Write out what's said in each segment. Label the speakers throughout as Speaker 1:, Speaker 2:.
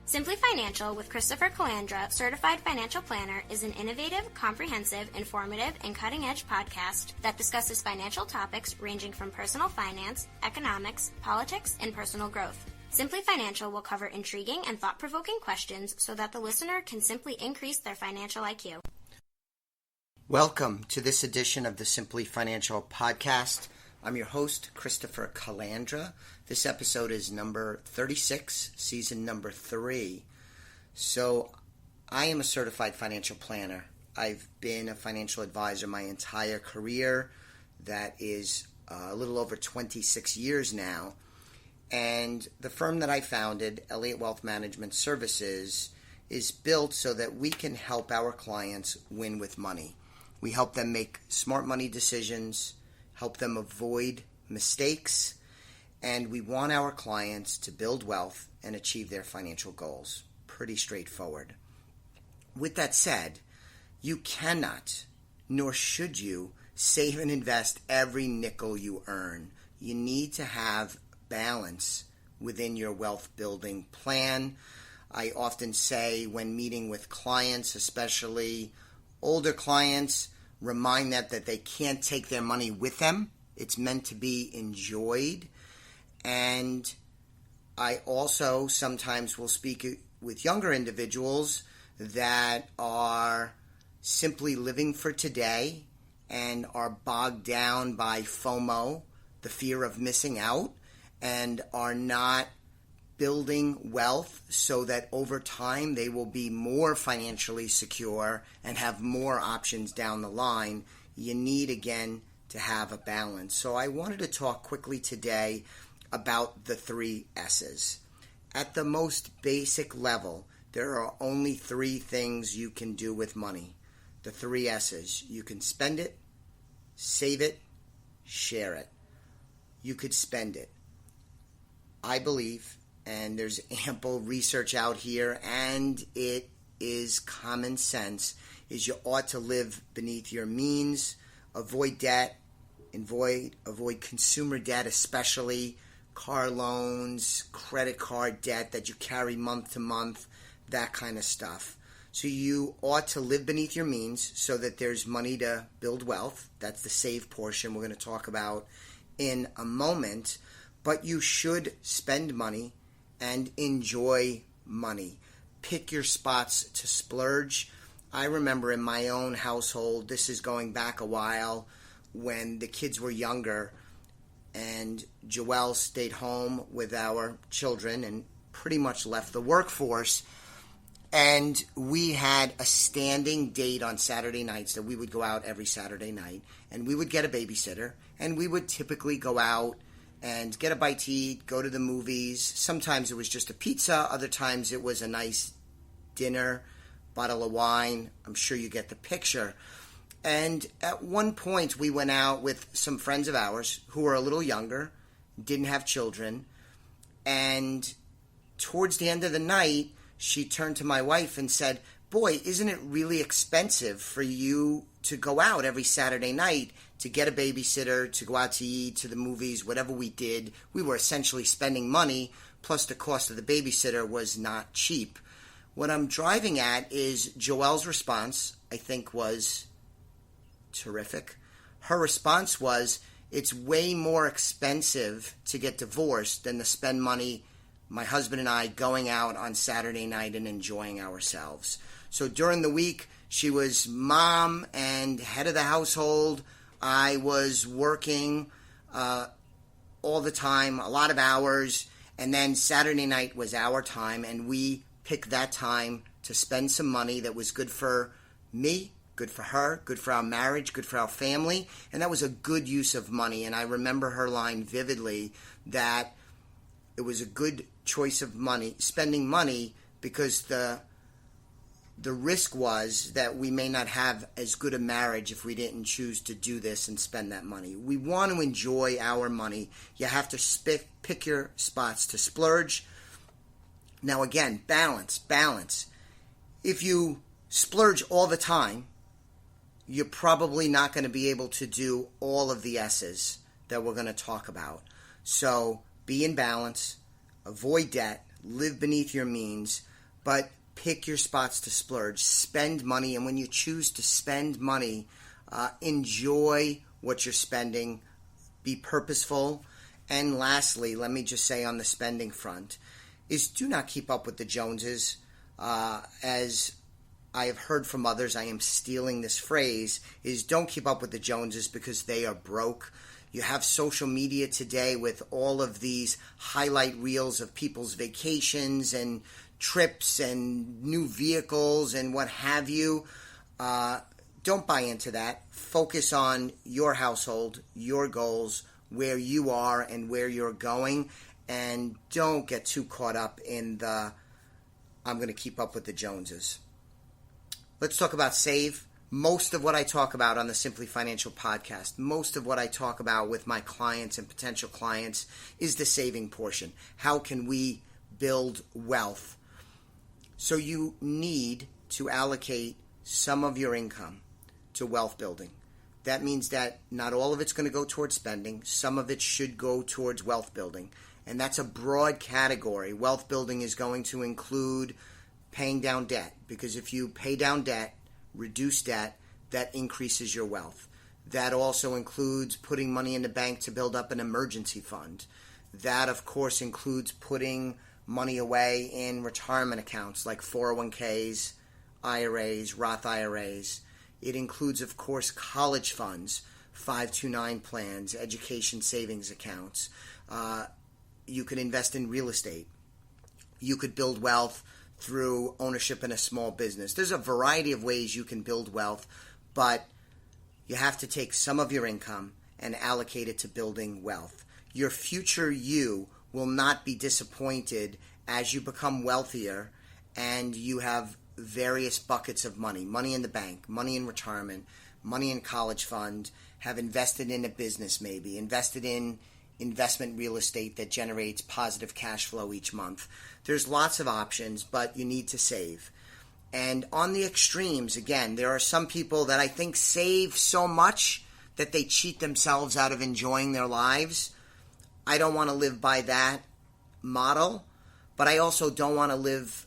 Speaker 1: Simply Financial with Christopher Calandra, Certified Financial Planner, is an innovative, comprehensive, informative, and cutting-edge podcast that discusses financial topics ranging from personal finance, economics, politics, and personal growth. Simply Financial will cover intriguing and thought-provoking questions so that the listener can simply increase their financial IQ.
Speaker 2: Welcome to this edition of the Simply Financial podcast. I'm your host, Christopher Calandra. This episode is number 36, season number 3. So I am a certified financial planner. I've been a financial advisor my entire career. That is a little over 26 years now. And the firm that I founded, Elliott Wealth Management Services, is built so that we can help our clients win with money. We help them make smart money decisions, help them avoid mistakes, and we want our clients to build wealth and achieve their financial goals. Pretty straightforward. With that said, you cannot, nor should you, save and invest every nickel you earn. You need to have balance within your wealth building plan. I often say when meeting with clients, especially older clients, remind them that they can't take their money with them. It's meant to be enjoyed. And I also sometimes will speak with younger individuals that are simply living for today and are bogged down by FOMO, the fear of missing out, and are not building wealth so that over time they will be more financially secure and have more options down the line. You need, again, to have a balance. So I wanted to talk quickly today about the 3 S's. At the most basic level, there are only 3 things you can do with money. The 3 S's. You can spend it, save it, share it. You could spend it. I believe, and there's ample research out here, and it is common sense, is you ought to live beneath your means, avoid debt, avoid consumer debt, especially car loans, credit card debt that you carry month to month, that kind of stuff. So you ought to live beneath your means so that there's money to build wealth. That's the save portion we're going to talk about in a moment. But you should spend money and enjoy money. Pick your spots to splurge. I remember in my own household, this is going back a while, when the kids were younger, and Joelle stayed home with our children and pretty much left the workforce. And we had a standing date on Saturday nights that we would go out every Saturday night, and we would get a babysitter, and we would typically go out and get a bite to eat, go to the movies. Sometimes it was just a pizza. Other times it was a nice dinner, bottle of wine. I'm sure you get the picture. And at one point we went out with some friends of ours who were a little younger, didn't have children. And towards the end of the night, she turned to my wife and said, "Boy, isn't it really expensive for you to go out every Saturday night to get a babysitter, to go out to eat, to the movies, whatever we did? We were essentially spending money, plus the cost of the babysitter was not cheap." What I'm driving at is Joelle's response, I think, was terrific. Her response was, it's way more expensive to get divorced than to spend money, my husband and I, going out on Saturday night and enjoying ourselves. So during the week, she was mom and head of the household. I was working all the time, a lot of hours, and then Saturday night was our time, and we picked that time to spend some money that was good for me, good for her, good for our marriage, good for our family, and that was a good use of money. And I remember her line vividly that it was a good choice of money, spending money, because the risk was that we may not have as good a marriage if we didn't choose to do this and spend that money. We want to enjoy our money. You have to pick your spots to splurge. Now again, balance. If you splurge all the time, you're probably not going to be able to do all of the S's that we're going to talk about. So be in balance, avoid debt, live beneath your means, but pick your spots to splurge. Spend money, and when you choose to spend money, enjoy what you're spending. Be purposeful. And lastly, let me just say on the spending front, is do not keep up with the Joneses. As I have heard from others, I am stealing this phrase, is don't keep up with the Joneses because they are broke. You have social media today with all of these highlight reels of people's vacations and trips and new vehicles and what have you. Don't buy into that. Focus on your household, your goals, where you are and where you're going, and don't get too caught up in the I'm going to keep up with the Joneses. Let's talk about save. Most of what I talk about on the Simply Financial podcast, most of what I talk about with my clients and potential clients is the saving portion. How can we build wealth? So you need to allocate some of your income to wealth building. That means that not all of it's going to go towards spending. Some of it should go towards wealth building. And that's a broad category. Wealth building is going to include paying down debt, because if you pay down debt, reduce debt, that increases your wealth. That also includes putting money in the bank to build up an emergency fund. That, of course, includes putting money away in retirement accounts like 401ks, IRAs, Roth IRAs. It includes, of course, college funds, 529 plans, education savings accounts. You could invest in real estate. You could build wealth through ownership in a small business. There's a variety of ways you can build wealth, but you have to take some of your income and allocate it to building wealth. Your future you will not be disappointed as you become wealthier and you have various buckets of money. Money in the bank, money in retirement, money in college fund, have invested in a business maybe, invested in investment real estate that generates positive cash flow each month. There's lots of options, but you need to save. And on the extremes, again, there are some people that I think save so much that they cheat themselves out of enjoying their lives. I don't want to live by that model, but I also don't want to live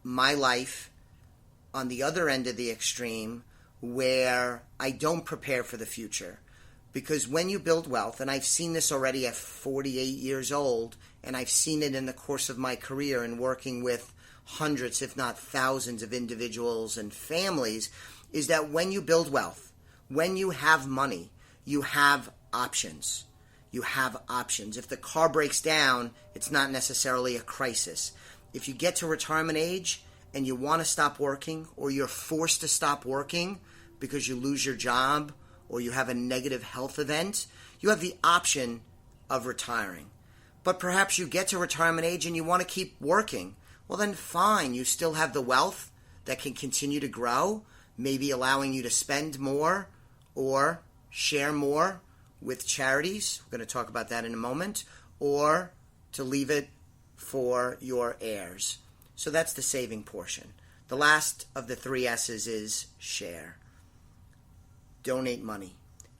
Speaker 2: my life on the other end of the extreme where I don't prepare for the future. Because when you build wealth, and I've seen this already at 48 years old, and I've seen it in the course of my career in working with hundreds, if not thousands of individuals and families, is that when you build wealth, when you have money, you have options. You have options. If the car breaks down, it's not necessarily a crisis. If you get to retirement age and you want to stop working, or you're forced to stop working because you lose your job or you have a negative health event, you have the option of retiring. But perhaps you get to retirement age and you want to keep working. Well, then fine. You still have the wealth that can continue to grow, maybe allowing you to spend more or share more with charities. We're going to talk about that in a moment. Or to leave it for your heirs. So that's the saving portion. The last of the 3 S's is share. Donate money.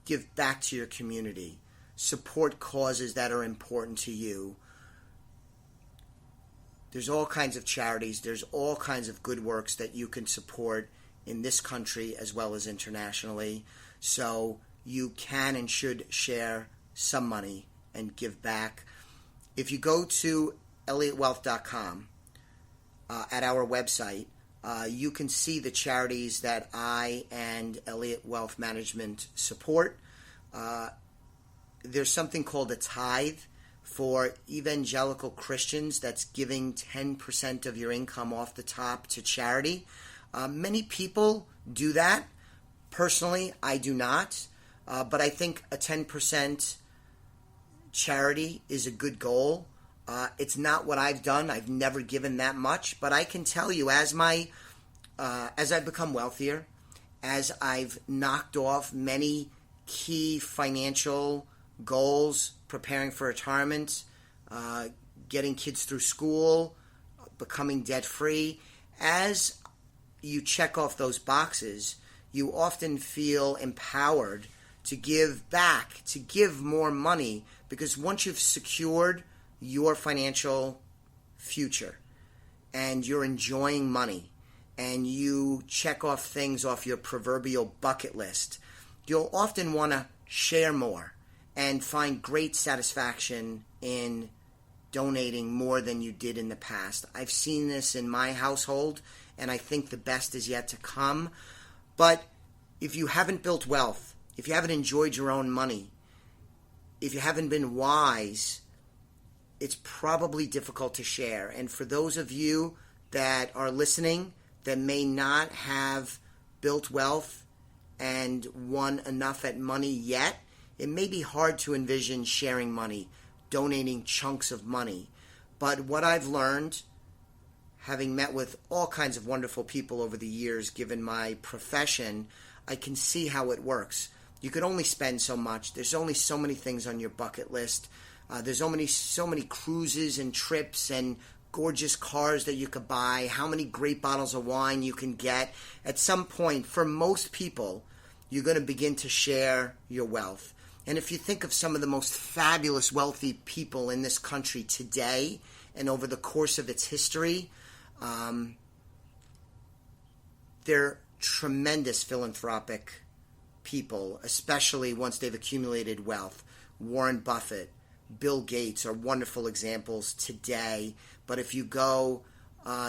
Speaker 2: Give back to your community. Support causes that are important to you. There's all kinds of charities. There's all kinds of good works that you can support in this country as well as internationally. So you can and should share some money and give back. If you go to ElliottWealth.com, at our website, you can see the charities that I and Elliott Wealth Management support. There's something called a tithe for evangelical Christians that's giving 10% of your income off the top to charity. Many people do that. Personally, I do not. But I think a 10% charity is a good goal. It's not what I've done. I've never given that much. But I can tell you, as I've become wealthier, as I've knocked off many key financial goals, preparing for retirement, getting kids through school, becoming debt-free, as you check off those boxes, you often feel empowered to give back, to give more money, because once you've secured your financial future, and you're enjoying money and you check off things off your proverbial bucket list, you'll often want to share more and find great satisfaction in donating more than you did in the past. I've seen this in my household, and I think the best is yet to come. But if you haven't built wealth, if you haven't enjoyed your own money, if you haven't been wise, it's probably difficult to share. And for those of you that are listening that may not have built wealth and won enough at money yet, it may be hard to envision sharing money, donating chunks of money. But what I've learned, having met with all kinds of wonderful people over the years, given my profession, I can see how it works. You could only spend so much. There's only so many things on your bucket list. There's so many cruises and trips and gorgeous cars that you could buy, how many great bottles of wine you can get. At some point, for most people, you're going to begin to share your wealth. And if you think of some of the most fabulous wealthy people in this country today and over the course of its history, they're tremendous philanthropic people, especially once they've accumulated wealth. Warren Buffett, Bill Gates are wonderful examples today. But if you go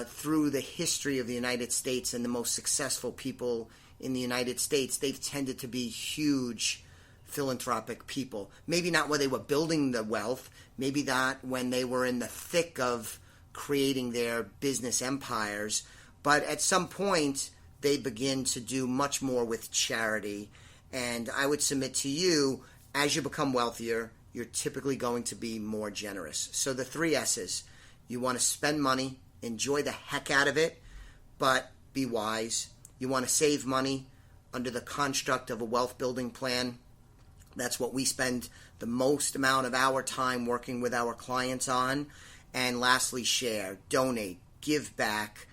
Speaker 2: through the history of the United States and the most successful people in the United States, they've tended to be huge philanthropic people. Maybe not when they were building the wealth, maybe not when they were in the thick of creating their business empires, but at some point they begin to do much more with charity. And I would submit to you, as you become wealthier, you're typically going to be more generous. So the 3 S's: you want to spend money, enjoy the heck out of it, but be wise. You want to save money under the construct of a wealth building plan. That's what we spend the most amount of our time working with our clients on. And lastly, share, donate, give back,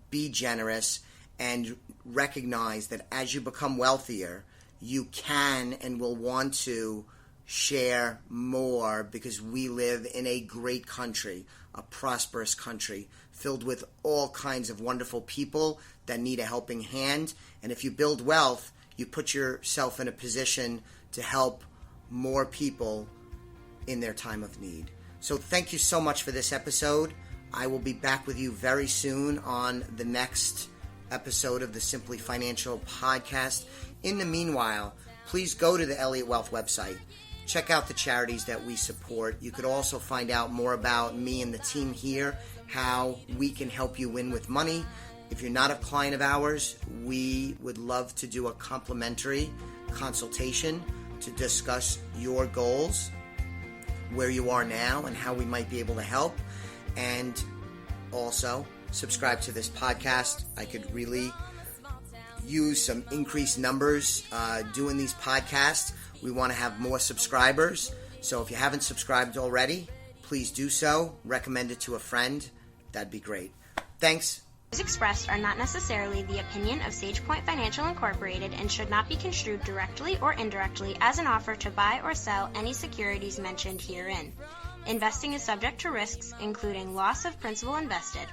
Speaker 2: be generous, and recognize that as you become wealthier, you can and will want to share more, because we live in a great country, a prosperous country, filled with all kinds of wonderful people that need a helping hand. And if you build wealth, you put yourself in a position to help more people in their time of need. So thank you so much for this episode. I will be back with you very soon on the next episode of the Simply Financial podcast. In the meanwhile, please go to the Elliott Wealth website. Check out the charities that we support. You could also find out more about me and the team here, how we can help you win with money. If you're not a client of ours, we would love to do a complimentary consultation to discuss your goals, where you are now, and how we might be able to help. And also, subscribe to this podcast. I could really use some increased numbers doing these podcasts. We want to have more subscribers. So if you haven't subscribed already, please do so. Recommend it to a friend. That'd be great. Thanks.
Speaker 1: Views expressed are not necessarily the opinion of SagePoint Financial Incorporated and should not be construed directly or indirectly as an offer to buy or sell any securities mentioned herein. Investing is subject to risks, including loss of principal invested.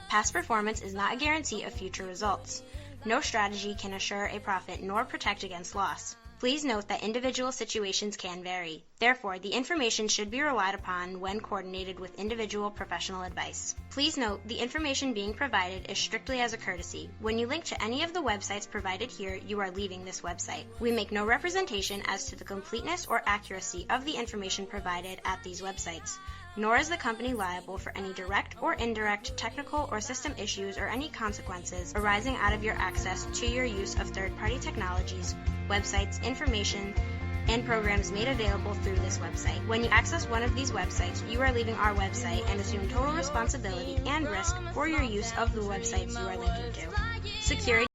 Speaker 1: Past performance is not a guarantee of future results. No strategy can assure a profit nor protect against loss. Please note that individual situations can vary. Therefore, the information should be relied upon when coordinated with individual professional advice. Please note, the information being provided is strictly as a courtesy. When you link to any of the websites provided here, you are leaving this website. We make no representation as to the completeness or accuracy of the information provided at these websites, nor is the company liable for any direct or indirect technical or system issues or any consequences arising out of your access to your use of third-party technologies, websites, information, and programs made available through this website. When you access one of these websites, you are leaving our website and assume total responsibility and risk for your use of the websites you are linking to. Security